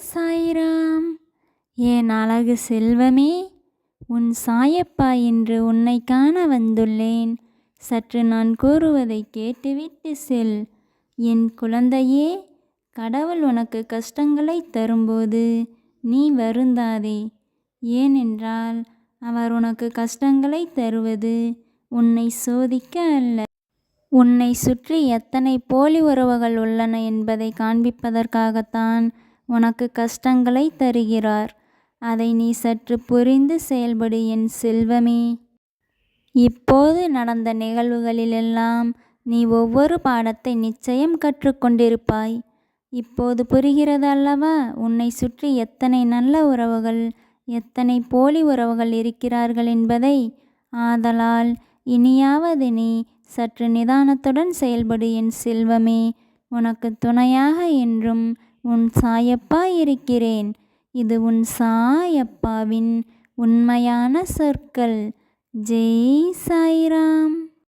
சாய்ராம். என் அழகு செல்வமே, உன் சாயப்பா இன்று உன்னை காண வந்துள்ளேன். சற்று நான் கூறுவதை கேட்டுவிட்டு செல். என் குழந்தையே, கடவுள் உனக்கு கஷ்டங்களை தரும்போது நீ வருந்தாதே. ஏனென்றால் அவர் உனக்கு கஷ்டங்களை தருவது உன்னை சோதிக்க அல்ல, உன்னை சுற்றி எத்தனை போலி உறவுகள் உள்ளன என்பதை காண்பிப்பதற்காகத்தான் உனக்கு கஷ்டங்களை தருகிறார். அதை நீ சற்று புரிந்து செயல்படு என் செல்வமே. இப்போது நடந்த நிகழ்வுகளிலெல்லாம் நீ ஒவ்வொரு பாடத்தை நிச்சயம் கற்றுக்கொண்டிருப்பாய். இப்போது புரிகிறது அல்லவா உன்னை சுற்றி எத்தனை நல்ல உறவுகள், எத்தனை போலி உறவுகள் இருக்கிறார்கள் என்பதை. ஆதலால் இனியாவது நீ சற்று நிதானத்துடன் செயல்படு என் செல்வமே. உனக்கு துணையாக என்றும் உன் சாயப்பா இருக்கிறேன். இது உன் சாயப்பாவின் உண்மையான சொற்கள். ஜெய் சாய்ராம்.